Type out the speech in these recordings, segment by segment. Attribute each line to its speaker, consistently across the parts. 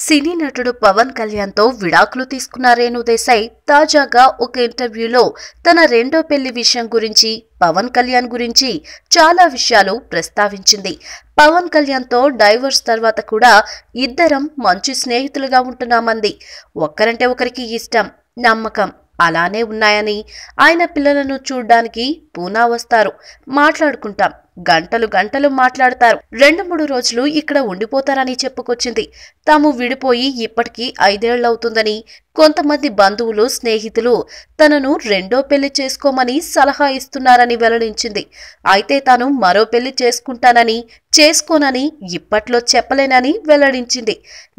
Speaker 1: సినీ నటుడు పవన్ కళ్యాణ్ తో విడాకులు తీసుకున్న రేణు దేశాయ్ తాజాగా ఒక ఇంటర్వ్యూలో తన రెండో పెళ్లి విషయం గురించి పవన్ కళ్యాణ్ గురించి చాలా విషయాలు ప్రస్తావించింది. పవన్ కళ్యాణ్ తో డైవర్స్ తర్వాత కూడా ఇద్దరం మంచి స్నేహితులుగా ఉంటున్నామంది. ఒక్కరంటే ఒకరికి ఇష్టం, నమ్మకం అలానే ఉన్నాయని, ఆయన పిల్లలను చూడ్డానికి పూనా వస్తారు, మాట్లాడుకుంటాం, గంటలు గంటలు మాట్లాడతారు, 2-3 రోజులు ఇక్కడ ఉండిపోతారని చెప్పుకొచ్చింది. తాము విడిపోయి ఇప్పటికీ 5 ఏళ్లవుతుందని, కొంతమంది బంధువులు స్నేహితులు తనను రెండో పెళ్లి చేసుకోమని సలహా ఇస్తున్నారని వెల్లడించింది. అయితే తాను మరో పెళ్లి చేసుకోనని ఇప్పట్లో చెప్పలేనని వెల్లడించింది.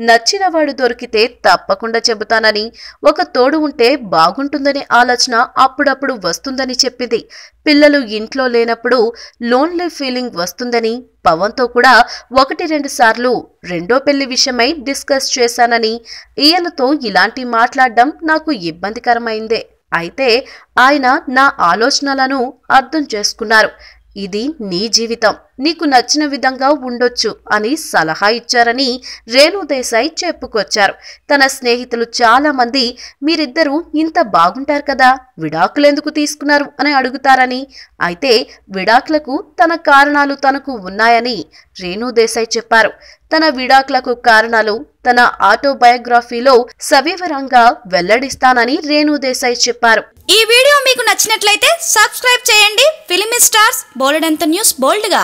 Speaker 1: నచ్చిన వాడు దొరికితే తప్పకుండా చెబుతానని, ఒక తోడు ఉంటే బాగుంటుందనే ఆలోచన అప్పుడప్పుడు వస్తుందని చెప్పింది. పిల్లలు ఇంట్లో లేనప్పుడు లోన్లీ ఫీలింగ్ వస్తుందని, పవన్తో కూడా 1-2 సార్లు రెండో పెళ్లి విషయమై డిస్కస్ చేశానని, ఈయనతో ఇలాంటి మాట్లాడడం నాకు ఇబ్బందికరమైందే. అయితే ఆయన నా ఆలోచనలను అర్థం చేసుకున్నారు. ఇది నీ జీవితం, నీకు నచ్చిన విధంగా ఉండొచ్చు అని సలహా ఇచ్చారని రేణు దేశాయ్ చెప్పుకొచ్చారు. తన స్నేహితులు చాలా మంది మీరిద్దరూ ఇంత బాగుంటారు కదా, విడాకులెందుకు తీసుకున్నారు అని అడుగుతారని, అయితే విడాకులకు తన కారణాలు తనకు ఉన్నాయని రేణు దేశాయ్ చెప్పారు. తన విడాకులకు కారణాలు తన ఆటోబయోగ్రఫీలో సవివరంగా వెల్లడిస్తానని రేణు దేశాయ్ చెప్పారు.
Speaker 2: ఈ వీడియో మీకు నచ్చినట్లయితే సబ్స్క్రైబ్ చేయండి. ఫిలిమి స్టార్స్ బోలెడంత న్యూస్ బోల్డ్గా.